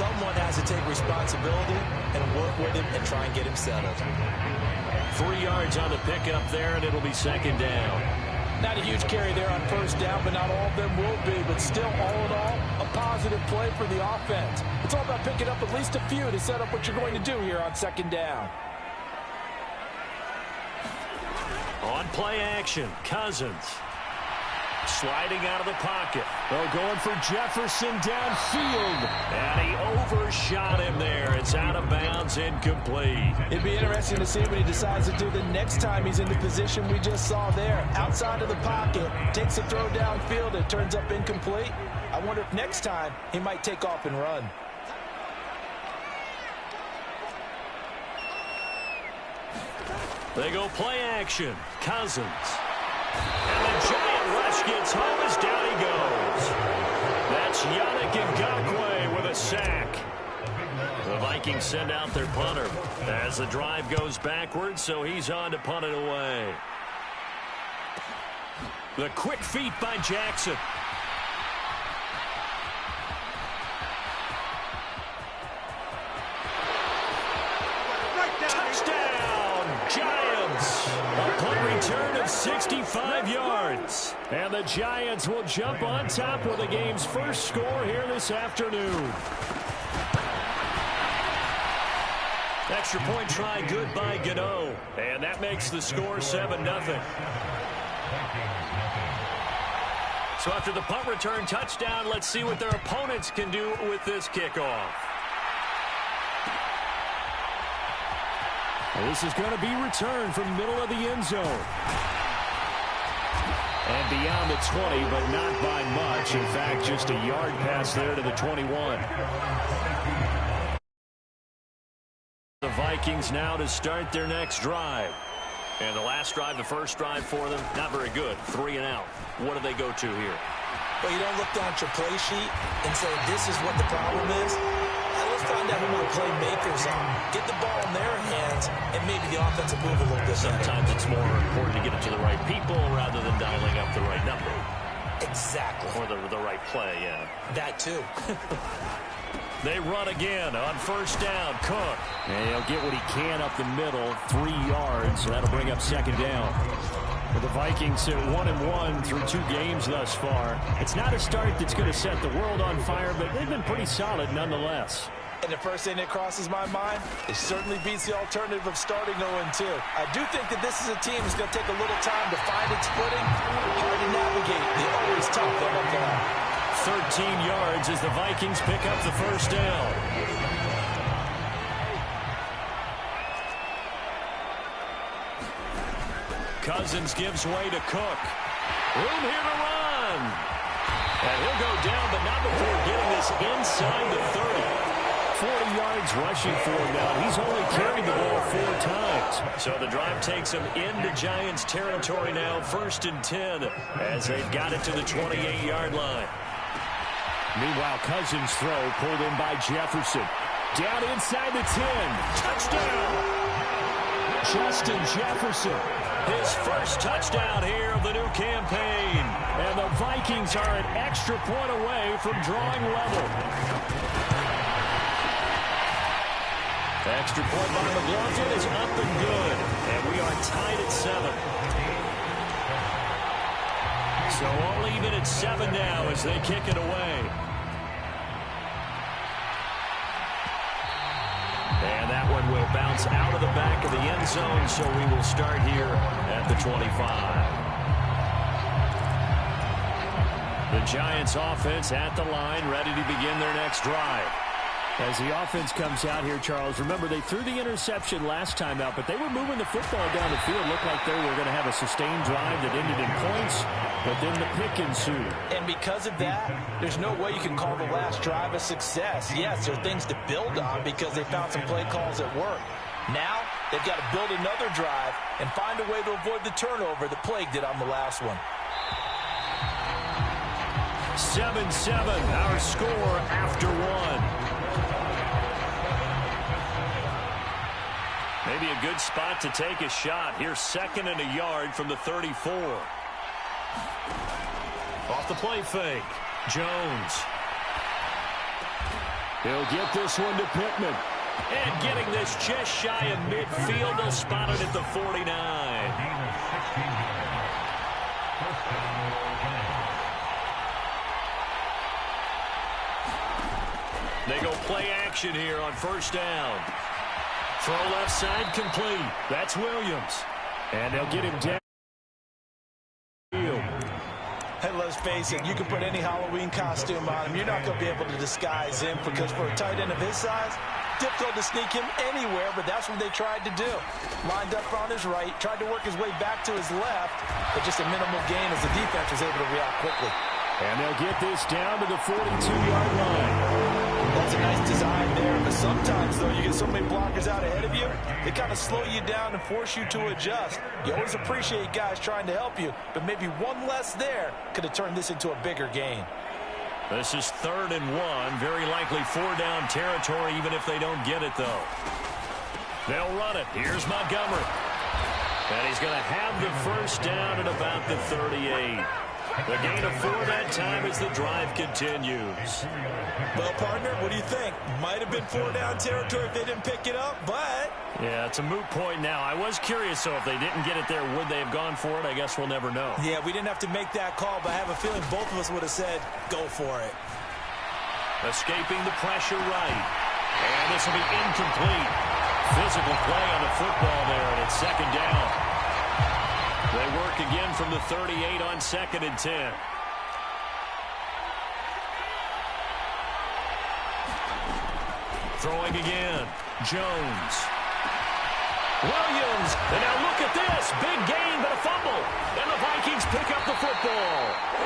Someone has to take responsibility and work with him and try and get him settled. 3 yards on the pickup there, and it'll be second down. Not a huge carry there on first down, but not all of them will be. But still, all in all, a positive play for the offense. It's all about picking up at least a few to set up what you're going to do here on second down. On play action, Cousins. Sliding out of the pocket. They're going for Jefferson downfield. And he overshot him there. It's out of bounds, incomplete. It'd be interesting to see what he decides to do the next time he's in the position we just saw there. Outside of the pocket, takes a throw downfield, it turns up incomplete. I wonder if next time he might take off and run. They go play action. Cousins. And the giant rush gets home as down he goes. That's Yannick Ngakoue with a sack. The Vikings send out their punter as the drive goes backwards, so he's on to punt it away. The quick feet by Jackson. Touchdown, Giants. A punt return of 65 yards. And the Giants will jump on top with the game's first score here this afternoon. Extra point try good by Gano. And that makes the score 7-0. So after the punt return touchdown, let's see what their opponents can do with this kickoff. This is going to be returned from middle of the end zone. And beyond the 20, but not by much. In fact, just a yard pass there to the 21. The Vikings now to start their next drive. And the last drive, the first drive for them, not very good. 3 and out. What do they go to here? Well, you don't look down at your play sheet and say, this is what the problem is. Let's find out who my playmakers are. Get the ball in their hands, and maybe the offense will move a little bit. Sometimes it's more important to get it to the right people rather than dialing up the right number. Exactly. Or the right play, yeah. That too. They run again on first down. Cook. And he'll get what he can up the middle, 3 yards. So that'll bring up second down. Well, the Vikings are 1-1 through 2 games thus far. It's not a start that's going to set the world on fire, but they've been pretty solid nonetheless. And the first thing that crosses my mind, it certainly beats the alternative of starting 0-2. I do think that this is a team that's going to take a little time to find its footing. Hard to navigate the always tough NFL. 13 yards as the Vikings pick up the first down. Cousins gives way to Cook. Room here to run. And he'll go down, but not before getting this inside the 30. 40 yards rushing for him now. He's only carried the ball 4 times. So the drive takes him into Giants territory now, 1st and 10, as they've got it to the 28-yard line. Meanwhile, Cousins' throw pulled in by Jefferson. Down inside the 10. Touchdown! Justin Jefferson. His first touchdown here of the new campaign. And the Vikings are an extra point away from drawing level. The extra point by McLaughlin is up and good. And we are tied at 7. So all even at 7 now as they kick it away. And that one will bounce out of the back of the end zone, so we will start here at the 25. The Giants offense at the line, ready to begin their next drive. As the offense comes out here, Charles, remember they threw the interception last time out, but they were moving the football down the field. Looked like they were going to have a sustained drive that ended in points, but then the pick ensued. And because of that, there's no way you can call the last drive a success. Yes, there are things to build on because they found some play calls that work. Now, they've got to build another drive and find a way to avoid the turnover that plagued it on the last one. 7-7, our score after 1. Maybe a good spot to take a shot. Here's 2nd and a yard from the 34. Off the play fake. Jones. He'll get this one to Pittman. And getting this just shy of midfield, they'll spot it at the 49. They go play action here on first down. Throw left side complete. That's Williams. And they'll get him down. Hey, let's face it, you can put any Halloween costume on him. You're not going to be able to disguise him because for a tight end of his size, difficult to sneak him anywhere, but that's what they tried to do. Lined up on his right, tried to work his way back to his left, but just a minimal gain as the defense was able to react quickly. And they'll get this down to the 42-yard line. That's a nice design there, but sometimes, though, you get so many blockers out ahead of you, they kind of slow you down and force you to adjust. You always appreciate guys trying to help you, but maybe one less there could have turned this into a bigger gain. This is 3rd and 1, very likely 4-down territory, even if they don't get it, though. They'll run it. Here's Montgomery. And he's going to have the first down at about the 38. The gain of 4 that time as the drive continues. Well, partner, what do you think? Might have been 4-down territory if they didn't pick it up, but... Yeah, it's a moot point now. I was curious, so if they didn't get it there, would they have gone for it? I guess we'll never know. Yeah, we didn't have to make that call, but I have a feeling both of us would have said, go for it. Escaping the pressure right. And this will be incomplete. Physical play on the football there, and it's 2nd down. They work again from the 38 on 2nd and 10. Throwing again. Jones. Williams. And now look at this. Big gain, but a fumble. And the Vikings pick up the football.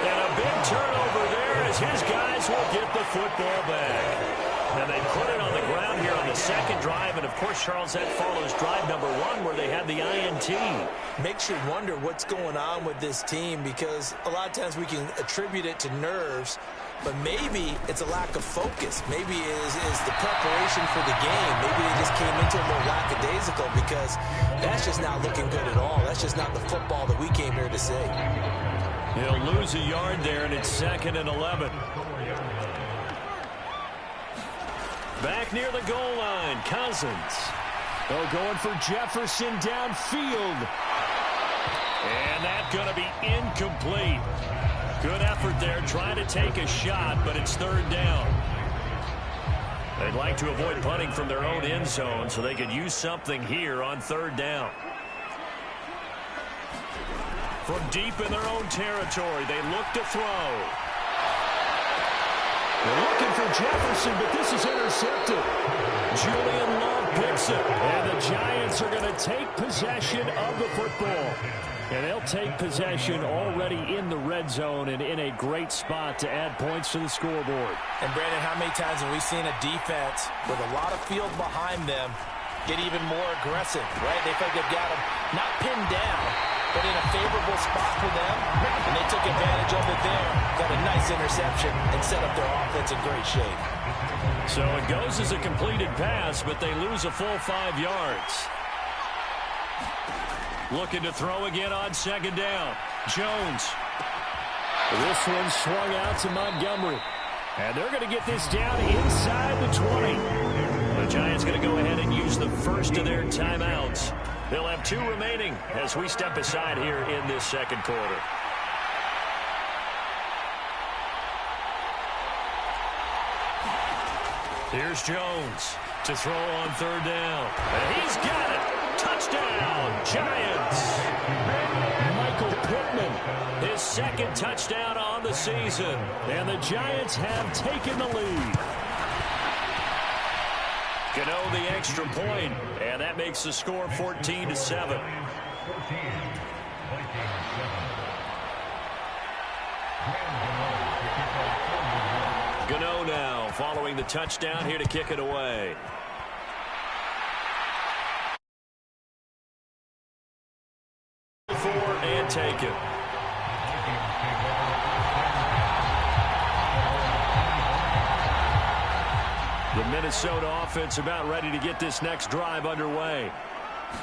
And a big turnover there as his guys will get the football back. And they put it on the ground here on the 2nd drive. And, of course, Charles, that follows drive number 1 where they had the INT. Makes you wonder what's going on with this team because a lot of times we can attribute it to nerves, but maybe it's a lack of focus. Maybe it is the preparation for the game. Maybe they just came into it more lackadaisical because that's just not looking good at all. That's just not the football that we came here to see. He'll lose a yard there, and it's 2nd and 11. Back near the goal line, Cousins. Oh, going for Jefferson downfield. And that's going to be incomplete. Good effort there, trying to take a shot, but it's 3rd down. They'd like to avoid punting from their own end zone so they could use something here on 3rd down. From deep in their own territory, they look to throw. They're looking for Jefferson, but this is intercepted. Julian Love picks it, and the Giants are going to take possession of the football. And they'll take possession already in the red zone and in a great spot to add points to the scoreboard. And, Brandon, how many times have we seen a defense with a lot of field behind them get even more aggressive, right? They feel like they've got them not pinned down, but in a favorable spot for them, and they took advantage of it there. Got a nice interception and set up their offense in great shape. So it goes as a completed pass, but they lose a full 5 yards. Looking to throw again on 2nd down. Jones. This one swung out to Montgomery. And they're going to get this down inside the 20. The Giants going to go ahead and use the first of their timeouts. They'll have 2 remaining as we step aside here in this 2nd quarter. Here's Jones to throw on 3rd down. And he's got it. Touchdown, Giants. Michael Pittman, his 2nd touchdown on the season. And the Giants have taken the lead. Gano the extra point, and that makes the score 14-7. Gano now following the touchdown here to kick it away. And take it. The Minnesota offense about ready to get this next drive underway.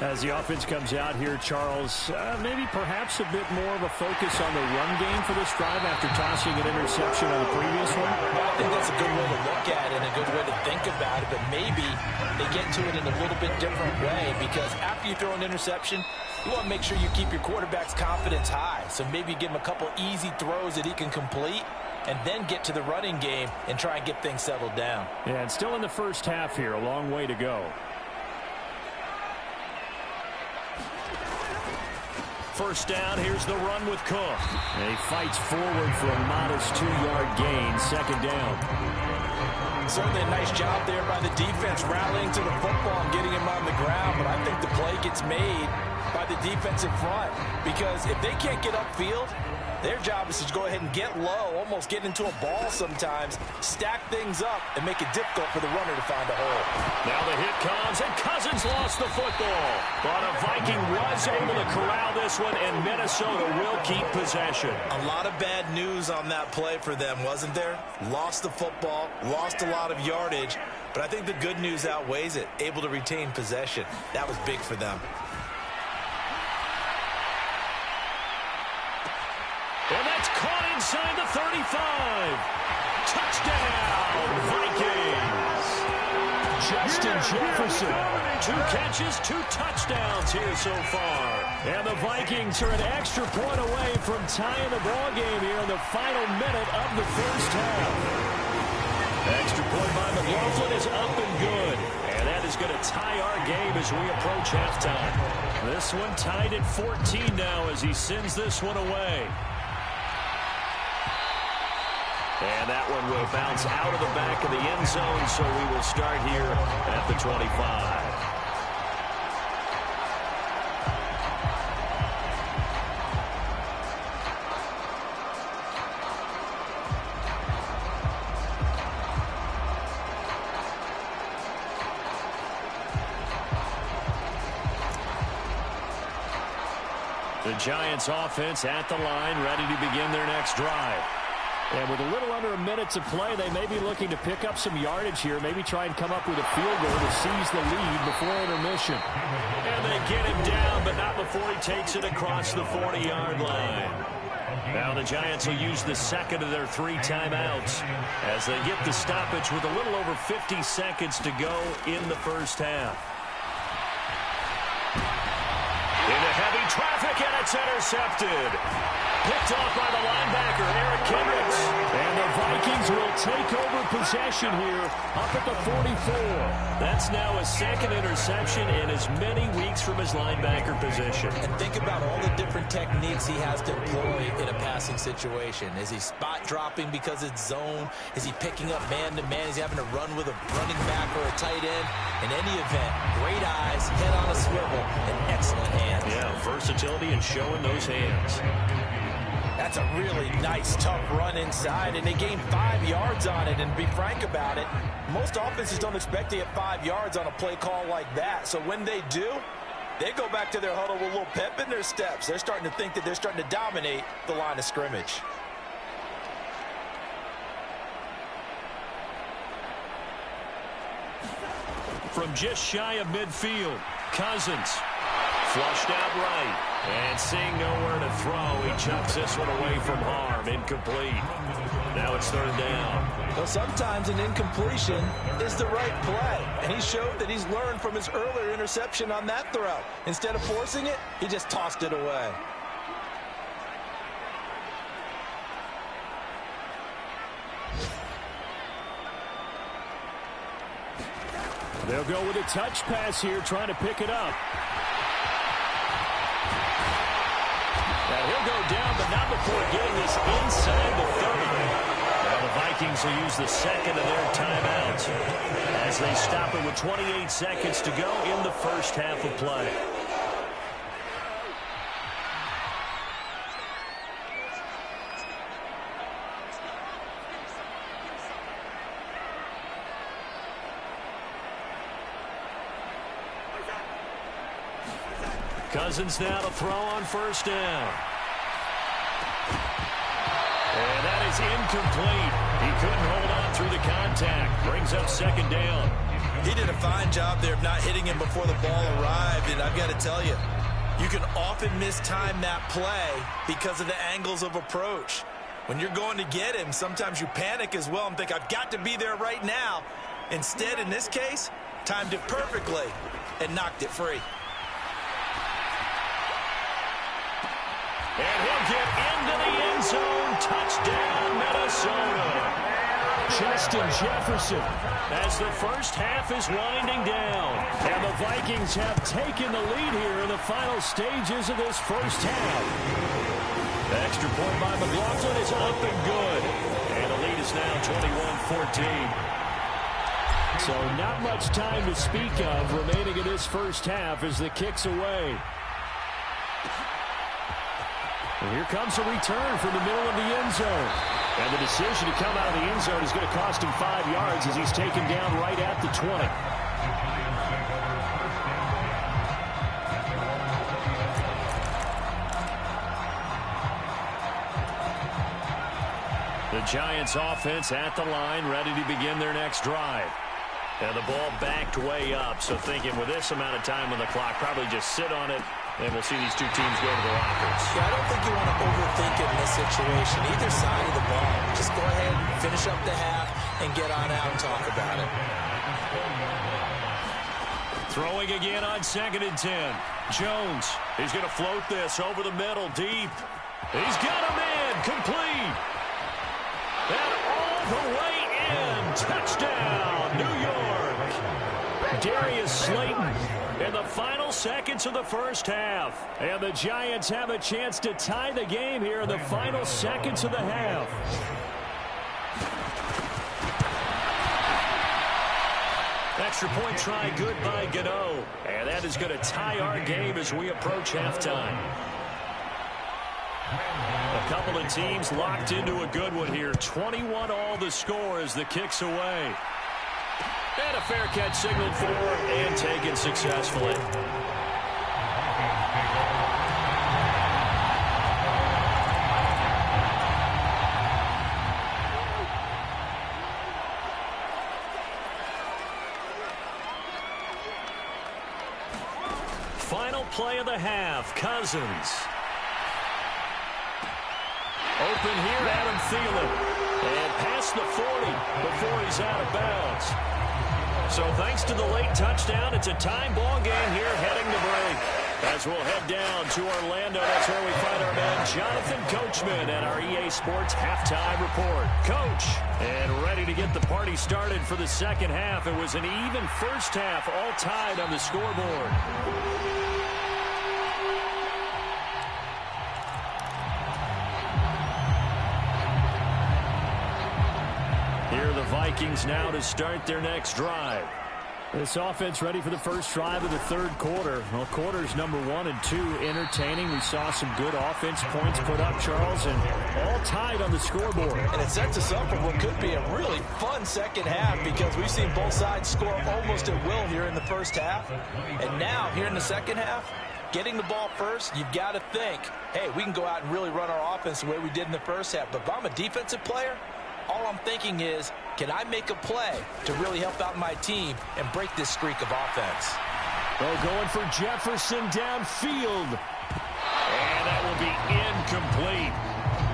As the offense comes out here, Charles, maybe perhaps a bit more of a focus on the run game for this drive after tossing an interception on the previous one? Well, I think that's a good way to look at it and a good way to think about it, but maybe they get to it in a little bit different way, because after you throw an interception, you want to make sure you keep your quarterback's confidence high. So maybe give him a couple easy throws that he can complete, and then get to the running game and try and get things settled down. Yeah, and still in the first half here, a long way to go. First down, here's the run with Cook. And he fights forward for a modest 2-yard gain, second down. Certainly a nice job there by the defense, rallying to the football and getting him on the ground, but I think the play gets made by the defensive front, because if they can't get upfield, their job is to go ahead and get low, almost get into a ball sometimes, stack things up, and make it difficult for the runner to find a hole. Now the hit comes, and Cousins lost the football. But a Viking was able to corral this one, and Minnesota will keep possession. A lot of bad news on that play for them, wasn't there? Lost the football, lost a lot of yardage, but I think the good news outweighs it. Able to retain possession. That was big for them. And that's caught inside the 35. Touchdown, Vikings. Justin Jefferson. 2 catches, 2 touchdowns here so far. And the Vikings are an extra point away from tying the ball game here in the final minute of the first half. Extra point by McLaughlin is up and good. And that is going to tie our game as we approach halftime. This one tied at 14 now as he sends this one away. And that one will bounce out of the back of the end zone, so we will start here at the 25. The Giants offense at the line, ready to begin their next drive. And with a little under a minute to play, they may be looking to pick up some yardage here, maybe try and come up with a field goal to seize the lead before intermission. And they get him down, but not before he takes it across the 40-yard line. Now the Giants will use the second of their 3 timeouts as they get the stoppage with a little over 50 seconds to go in the first half. Into heavy traffic, and it's intercepted. Picked off by the linebacker, Eric Kendricks. And the Vikings will take over possession here up at the 44. That's now his second interception in as many weeks from his linebacker position. And think about all the different techniques he has to employ in a passing situation. Is he spot dropping because it's zone? Is he picking up man-to-man? Is he having to run with a running back or a tight end? In any event, great eyes, head on a swivel, and excellent hands. Yeah, versatility and showing those hands. That's a really nice, tough run inside, and they gained 5 yards on it. And to be frank about it, most offenses don't expect to get 5 yards on a play call like that. So when they do, they go back to their huddle with a little pep in their steps. They're starting to think that they're starting to dominate the line of scrimmage. From just shy of midfield, Cousins flushed out right. And seeing nowhere to throw, he chucks this one away from harm. Incomplete. Now it's third down. Well, sometimes an incompletion is the right play. And he showed that he's learned from his earlier interception on that throw. Instead of forcing it, he just tossed it away. They'll go with a touch pass here, trying to pick it up. Now he'll go down, but not before getting this inside the 30. Now the Vikings will use the second of their timeouts as they stop it with 28 seconds to go in the first half of play. Cousins now to throw on first down. And that is incomplete. He couldn't hold on through the contact. Brings up second down. He did a fine job there of not hitting him before the ball arrived, and I've got to tell you, you can often mistime that play because of the angles of approach. When you're going to get him, sometimes you panic as well and think, I've got to be there right now. Instead, in this case, timed it perfectly and knocked it free. And he'll get into the end zone. Touchdown, Minnesota. Justin Jefferson as the first half is winding down. And the Vikings have taken the lead here in the final stages of this first half. The extra point by McLaughlin is up and good. And the lead is now 21-14. So not much time to speak of remaining in this first half as the kick's away. And here comes a return from the middle of the end zone. And the decision to come out of the end zone is going to cost him 5 yards as he's taken down right at the 20. The Giants offense at the line, ready to begin their next drive. And the ball backed way up, so thinking with this amount of time on the clock, probably just sit on it, and we'll see these two teams go to the lockers. Yeah, I don't think you want to overthink it in this situation. Either side of the ball. Just go ahead and finish up the half and get on out and talk about it. Throwing again on 2nd and 10. Jones, he's going to float this over the middle, deep. He's got him in, complete. And all the way in. Touchdown, New York. Darius Slayton in the final seconds of the first half. And the Giants have a chance to tie the game here in the final seconds of the half. Extra point try good by Gano. And that is going to tie our game as we approach halftime. A couple of teams locked into a good one here. 21 all the score as the kick's away. And a fair catch signaled for and taken successfully. Final play of the half, Cousins. Open here, Adam Thielen. And past the 40 before he's out of bounds. So thanks to the late touchdown, it's a time ball game here heading to break. As we'll head down to Orlando, that's where we find our man Jonathan Coachman at our EA Sports Halftime Report. Coach, and ready to get the party started for the second half. It was an even first half, all tied on the scoreboard. Here are the Vikings now to start their next drive. This offense ready for the first drive of the third quarter. Well, quarters number 1 and 2 entertaining. We saw some good offense points put up, Charles, and all tied on the scoreboard. And it sets us up for what could be a really fun second half because we've seen both sides score almost at will here in the first half. And now, here in the second half, getting the ball first, you've got to think, hey, we can go out and really run our offense the way we did in the first half. But if I'm a defensive player, all I'm thinking is, can I make a play to really help out my team and break this streak of offense? Oh, going for Jefferson downfield. And that will be incomplete.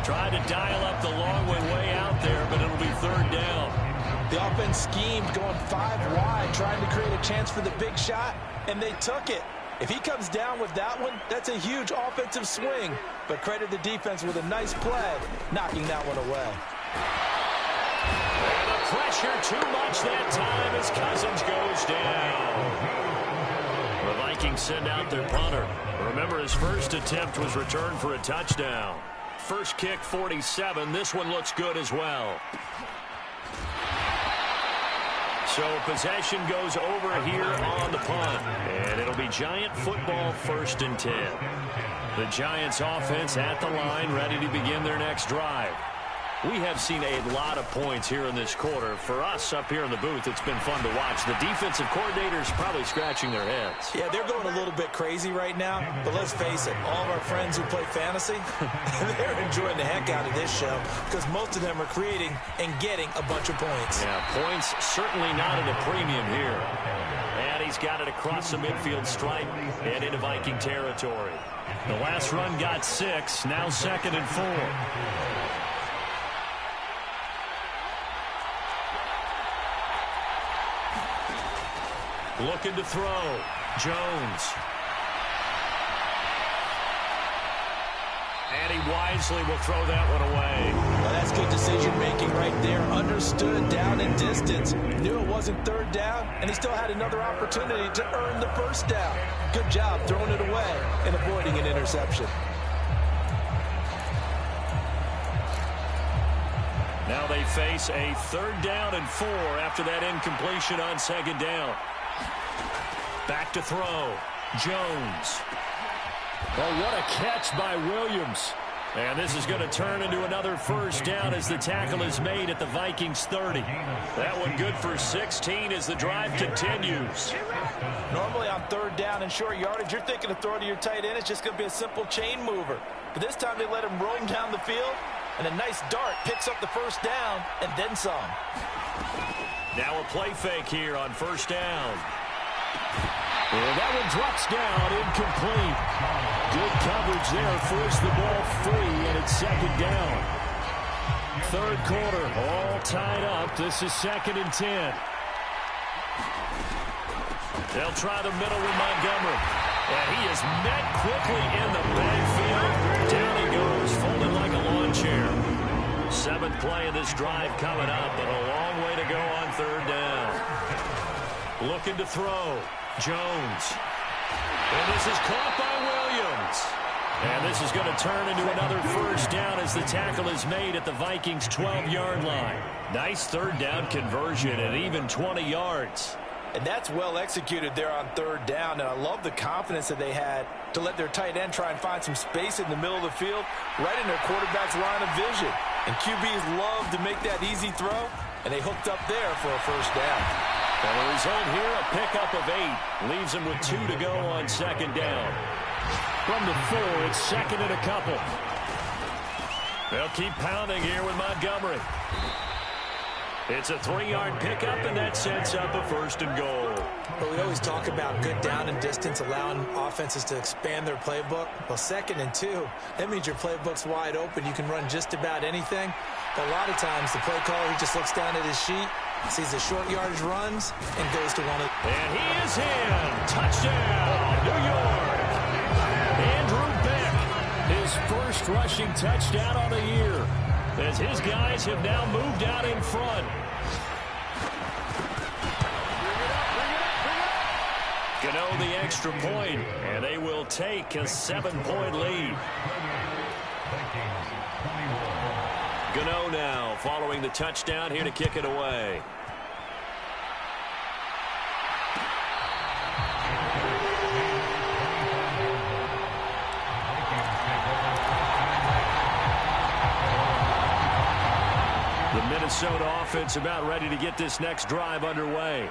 Tried to dial up the long way out there, but it'll be third down. The offense schemed going 5 wide, trying to create a chance for the big shot, and they took it. If he comes down with that one, that's a huge offensive swing. But credit the defense with a nice play, knocking that one away. And the pressure too much that time as Cousins goes down. The Vikings send out their punter. Remember, his first attempt was returned for a touchdown. First kick, 47. This one looks good as well. So possession goes over here on the punt. And it'll be Giant football, 1st and 10. The Giants offense at the line, ready to begin their next drive. We have seen a lot of points here in this quarter. For us up here in the booth, it's been fun to watch. The defensive coordinators probably scratching their heads. Yeah, they're going a little bit crazy right now, but let's face it, all of our friends who play fantasy, they're enjoying the heck out of this show because most of them are creating and getting a bunch of points. Yeah, points certainly not at a premium here. And he's got it across the midfield stripe and into Viking territory. The last run got 6, now 2nd and 4. Looking to throw. Jones. And he wisely will throw that one away. Well, that's good decision-making right there. Understood down and distance. Knew it wasn't third down, and he still had another opportunity to earn the first down. Good job throwing it away and avoiding an interception. Now they face a 3rd down and 4 after that incompletion on 2nd down. Back to throw. Jones. Oh, what a catch by Williams. And this is going to turn into another first down as the tackle is made at the Vikings 30. That one good for 16 as the drive continues. Normally on 3rd down and short yardage, you're thinking of throwing to your tight end. It's just going to be a simple chain mover. But this time they let him roam down the field, and a nice dart picks up the first down and then some. Now a play fake here on 1st down. And that one drops down, incomplete. Good coverage there, forced the ball free, and it's 2nd down. 3rd quarter, all tied up. This is 2nd and 10. They'll try the middle with Montgomery. And he is met quickly in the backfield. Down he goes, folded like a lawn chair. 7th play of this drive coming up, but a long way to go on 3rd down. Looking to throw. Jones. And this is caught by Williams. And this is going to turn into another first down as the tackle is made at the Vikings' 12-yard line. Nice 3rd down conversion at even 20 yards. And that's well executed there on 3rd down. And I love the confidence that they had to let their tight end try and find some space in the middle of the field, right in their quarterback's line of vision. And QBs love to make that easy throw, and they hooked up there for a first down. And the result here, a pickup of 8. Leaves them with 2 to go on 2nd down. From the 4, it's 2nd and a couple. They'll keep pounding here with Montgomery. It's a 3-yard pickup, and that sets up a 1st and goal. But we always talk about good down and distance, allowing offenses to expand their playbook. Well, 2nd and 2, that means your playbook's wide open. You can run just about anything. But a lot of times, the play caller, he just looks down at his sheet, sees the short yardage runs, and goes to one of... And he is in. Touchdown, New York. Andrew Beck, his first rushing touchdown on the year, as his guys have now moved out in front. Gano the extra point, and they will take a 7-point lead. Gano now following the touchdown here to kick it away. The Minnesota offense about ready to get this next drive underway.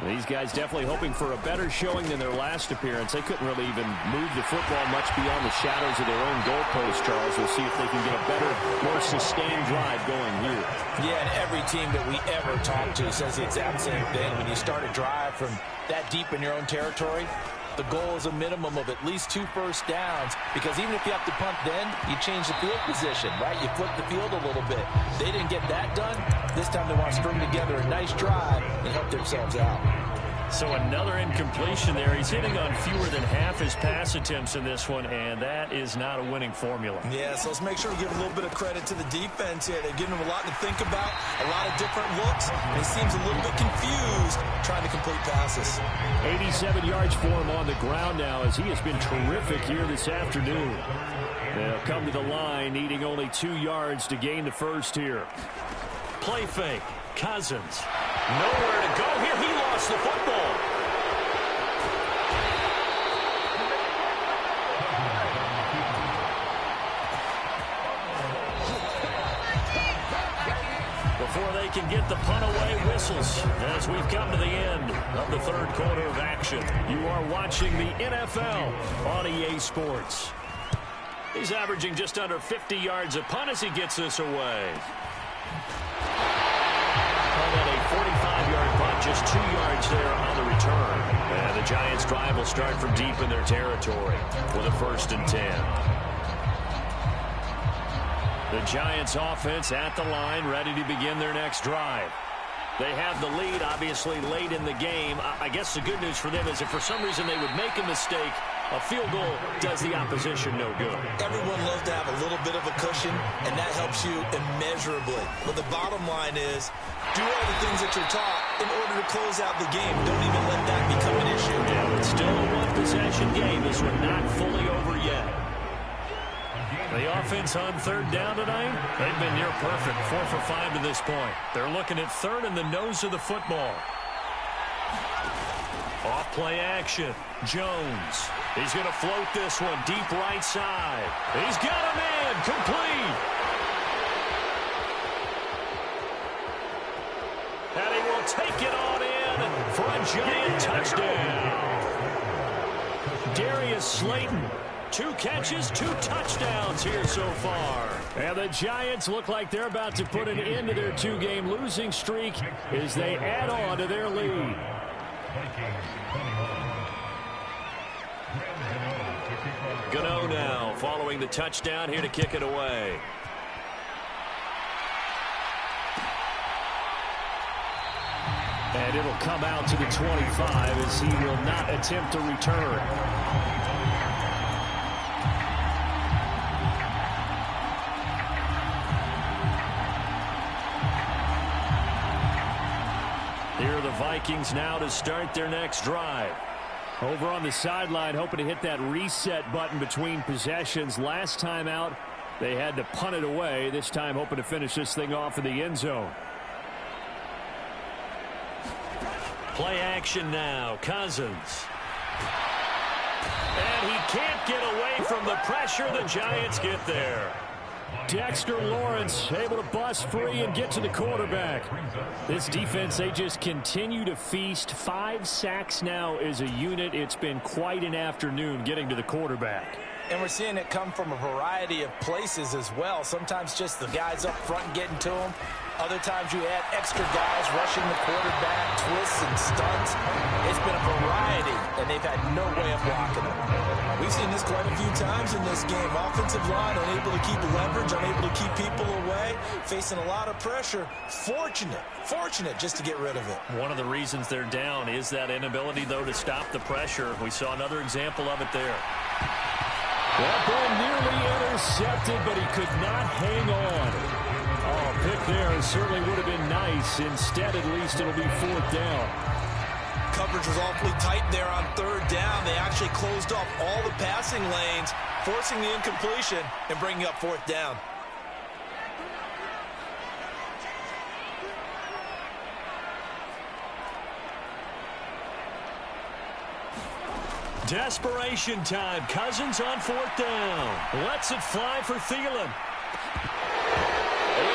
These guys definitely hoping for a better showing than their last appearance. They couldn't really even move the football much beyond the shadows of their own goalpost, Charles. We'll see if they can get a better, more sustained drive going here. Yeah, and every team that we ever talk to says the exact same thing. When you start a drive from that deep in your own territory, the goal is a minimum of at least 2 first downs, because even if you have to punt then, you change the field position, right? You flip the field a little bit. They didn't get that done. This time they want to string together a nice drive and help themselves out. So another incompletion there. He's hitting on fewer than half his pass attempts in this one, and that is not a winning formula. Yeah, so let's make sure we give a little bit of credit to the defense here. They're giving him a lot to think about, a lot of different looks, and he seems a little bit confused trying to complete passes. 87 yards for him on the ground now, as he has been terrific here this afternoon. They'll come to the line, needing only 2 yards to gain the first here. Play fake. Cousins. Nowhere to go here. He lost the football. end of the third quarter of action. You are watching the NFL on EA Sports. He's averaging just under 50 yards a punt as he gets this away. On a 45-yard punt, just 2 yards there on the return. And the Giants' drive will start from deep in their territory with a 1st and 10. The Giants offense at the line, ready to begin their next drive. They have the lead, obviously, late in the game. I guess the good news for them is if for some reason they would make a mistake, a field goal does the opposition no good. Everyone loves to have a little bit of a cushion, and that helps you immeasurably. But the bottom line is, do all the things that you're taught in order to close out the game. Don't even let that become an issue. Yeah, it's still a one-possession game. This one not fully over yet. The offense on 3rd down tonight, they've been near perfect, 4 for 5 to this point. They're looking at 3rd in the nose of the football. Off play action. Jones. He's going to float this one deep right side. He's got a man complete. And he will take it on in for a giant touchdown. Darius Slayton. 2 catches, 2 touchdowns here so far. And the Giants look like they're about to put an end to their 2-game losing streak as they add on to their lead. Gano now following the touchdown here to kick it away. And it'll come out to the 25 as he will not attempt to return. Here are the Vikings now to start their next drive. Over on the sideline, hoping to hit that reset button between possessions. Last time out, they had to punt it away. This time, hoping to finish this thing off in the end zone. Play action now. Cousins. And he can't get away from the pressure. The Giants get there. Dexter Lawrence able to bust free and get to the quarterback. This defense, they just continue to feast. 5 sacks now as a unit. It's been quite an afternoon getting to the quarterback. And we're seeing it come from a variety of places as well. Sometimes just the guys up front getting to them. Other times you add extra guys rushing the quarterback, twists and stunts. It's been a variety, and they've had no way of blocking it. We've seen this quite a few times in this game. Offensive line unable to keep leverage, unable to keep people away, facing a lot of pressure. Fortunate just to get rid of it. One of the reasons they're down is that inability, though, to stop the pressure. We saw another example of it there. That ball nearly intercepted, but he could not hang on. Oh, pick there certainly would have been nice. Instead, at least it'll be 4th down. Coverage was awfully tight there on 3rd down. They actually closed off all the passing lanes, forcing the incompletion and bringing up 4th down. Desperation time. Cousins on 4th down. Lets it fly for Thielen.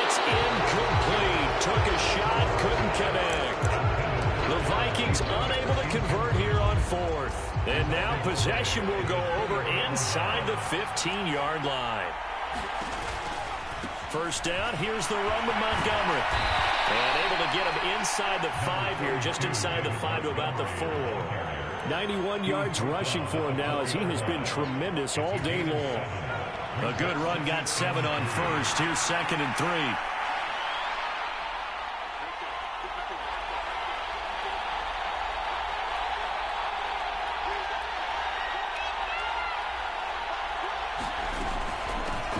It's incomplete. Took a shot, couldn't connect. The Vikings unable to convert here on 4th. And now possession will go over inside the 15-yard line. 1st down. Here's the run with Montgomery. And able to get him inside the 5 here, just inside the 5 to about the 4. 91 yards rushing for him now as he has been tremendous all day long. A good run, got 7 on 1st. Here's 2nd and 3.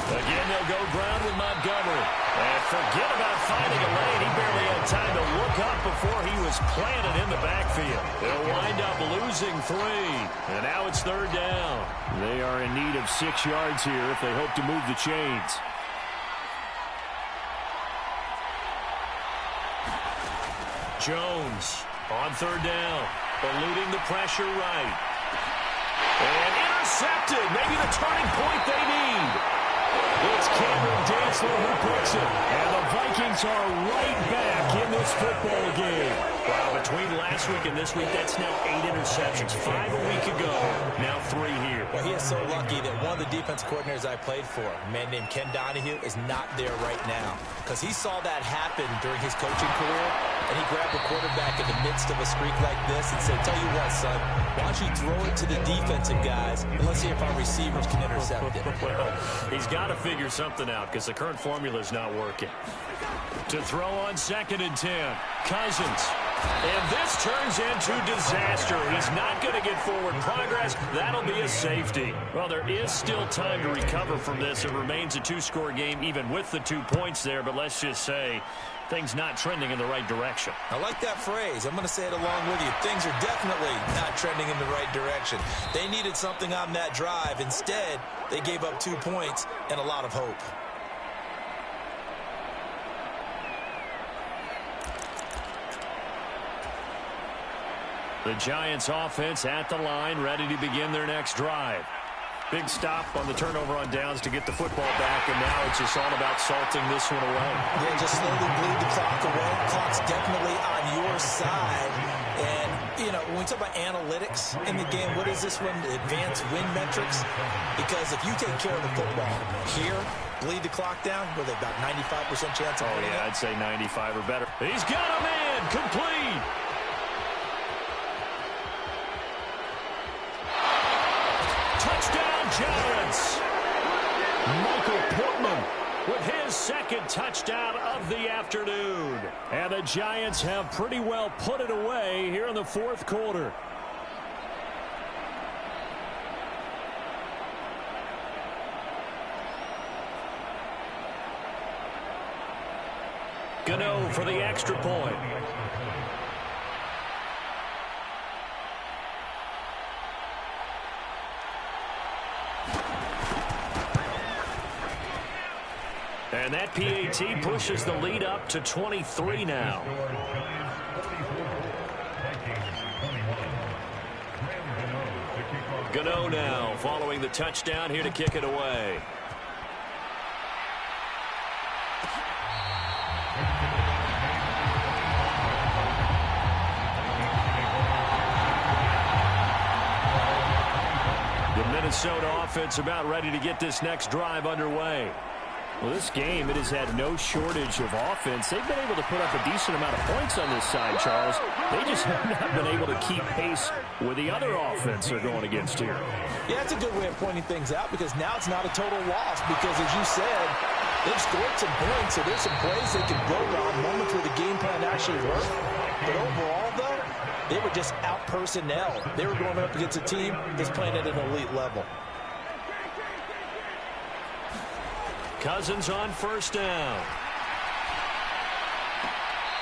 Again, they'll go ground with Montgomery. And forget about finding a lane. He barely had time to look up before he was planted in the backfield. They'll wind up losing 3. And now it's 3rd down. They are in need of 6 yards here if they hope to move the chains. Jones on 3rd down. Eluding the pressure right. And intercepted. Maybe the turning point they need. It's Cameron Dantzler who puts it. And the Vikings are right back in this football game. Wow, between last week and this week, that's now 8 interceptions. 5 a week ago, now 3 here. Well, he is so lucky that one of the defense coordinators I played for, a man named Ken Donahue, is not there right now. Because he saw that happen during his coaching career, and he grabbed the quarterback in the midst of a streak like this and said, tell you what, son, why don't you throw it to the defensive guys, and let's see if our receivers can intercept it. Well, he's got to figure something out because the current formula is not working. To throw on 2nd and 10, Cousins. And this turns into disaster. He's not going to get forward progress. That'll be a safety. Well, there is still time to recover from this. It remains a 2-score game even with the 2 points there, but let's just say things not trending in the right direction. I like that phrase. I'm going to say it along with you. Things are definitely not trending in the right direction. They needed something on that drive. Instead, they gave up 2 points and a lot of hope. The Giants offense at the line, ready to begin their next drive. Big stop on the turnover on downs to get the football back, and now it's just all about salting this one away. Yeah, just slowly bleed the clock away. Clock's definitely on your side. And, you know, when we talk about analytics in the game, what is this one? Advanced win metrics? Because if you take care of the football here, bleed the clock down, with about 95% chance of winning I'd say 95 or better. He's got a man, complete. Touchdown, Giants. Michael Portman with his 2nd touchdown of the afternoon. And the Giants have pretty well put it away here in the 4th quarter. Gano for the extra point. And that PAT pushes the lead up to 23 now. Gano now following the touchdown here to kick it away. The Minnesota offense about ready to get this next drive underway. Well, this game, it has had no shortage of offense. They've been able to put up a decent amount of points on this side, Charles. They just have not been able to keep pace with the other offense they're going against here. Yeah, that's a good way of pointing things out because now it's not a total loss because, as you said, they've scored some points, so there's some plays they can build on, moments where the game plan actually worked. But overall, though, they were just out-personnel. They were going up against a team that's playing at an elite level. Cousins on 1st down.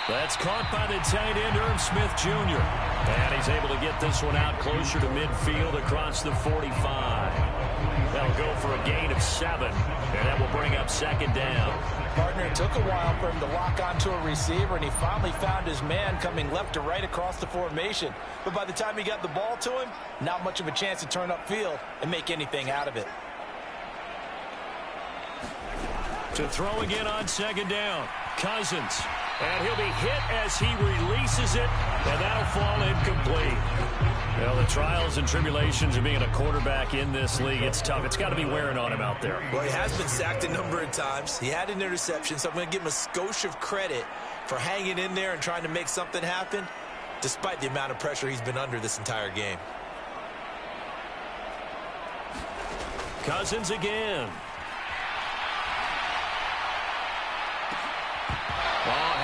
That's caught by the tight end, Irv Smith Jr. And he's able to get this one out closer to midfield across the 45. That'll go for a gain of 7, and that will bring up 2nd down. Partner, it took a while for him to lock onto a receiver, and he finally found his man coming left to right across the formation. But by the time he got the ball to him, not much of a chance to turn upfield and make anything out of it. To throw again on 2nd down, Cousins. And he'll be hit as he releases it, and that'll fall incomplete. Well, the trials and tribulations of being a quarterback in this league, it's tough. It's got to be wearing on him out there. Well, he has been sacked a number of times. He had an interception, so I'm going to give him a skosh of credit for hanging in there and trying to make something happen, despite the amount of pressure he's been under this entire game. Cousins again.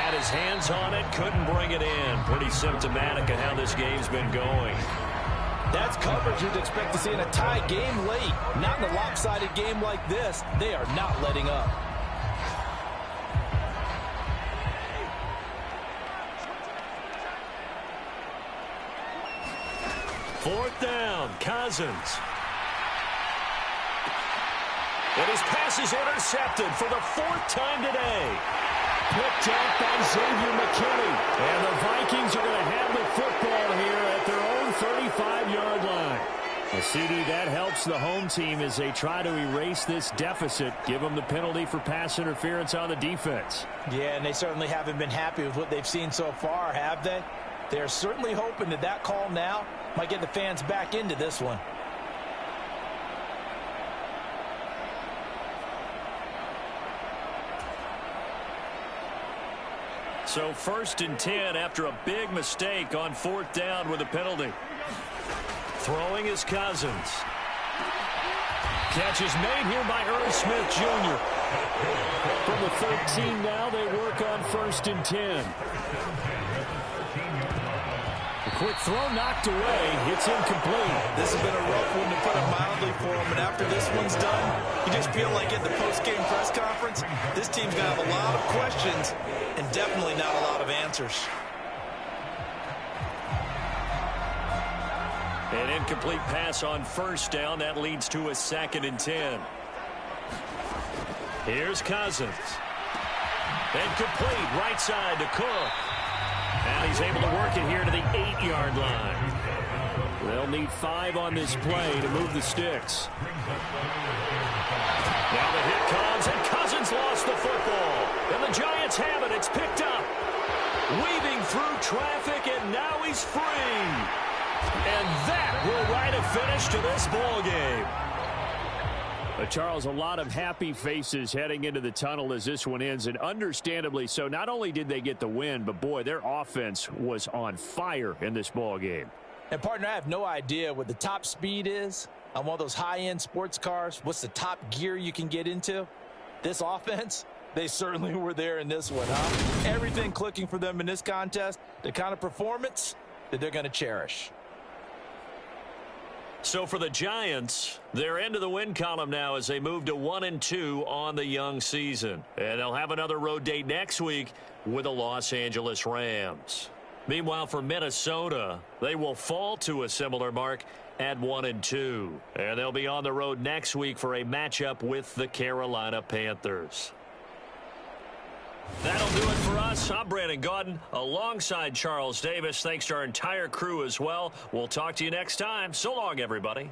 Had his hands on it, couldn't bring it in. Pretty symptomatic of how this game's been going. That's coverage you'd expect to see in a tie game late. Not in a lopsided game like this. They are not letting up. Fourth down, Cousins. And his pass is intercepted for the 4th time today. Picked out by Xavier McKinney. And the Vikings are going to have the football here at their own 35-yard line. Well, CD, that helps the home team as they try to erase this deficit. Give them the penalty for pass interference on the defense. Yeah, and they certainly haven't been happy with what they've seen so far, have they? They're certainly hoping that that call now might get the fans back into this one. So 1st and 10 after a big mistake on 4th down with a penalty. Throwing is Cousins. Catch is made here by Irv Smith Jr. From the 13 now, they work on 1st and 10. A quick throw knocked away. It's incomplete. This has been a rough one to put it mildly for them, and after this one's done, you just feel like at the post-game press conference, this team's going to have a lot of questions and definitely not a lot of answers. An incomplete pass on 1st down. That leads to a 2nd and 10. Here's Cousins. Incomplete. Right side to Cook. And he's able to work it here to the 8-yard line. They'll need 5 on this play to move the sticks. Now the hit comes, and Cousins lost the football. And the Giants have it. It's picked up. Weaving through traffic, and now he's free. And that will write a finish to this ball game. Charles, a lot of happy faces heading into the tunnel as this one ends, and understandably so. Not only did they get the win, but boy, their offense was on fire in this ball game. And partner, I have no idea what the top speed is on one of those high-end sports cars. What's the top gear you can get into? This offense, they certainly were there in this one, huh? Everything clicking for them in this contest, the kind of performance that they're going to cherish. So for the Giants, they're into the win column now as they move to 1-2 on the young season. And they'll have another road date next week with the Los Angeles Rams. Meanwhile, for Minnesota, they will fall to a similar mark at 1-2. And they'll be on the road next week for a matchup with the Carolina Panthers. That'll do it for us. I'm Brandon Gaudin alongside Charles Davis. Thanks to our entire crew as well. We'll talk to you next time. So long, everybody.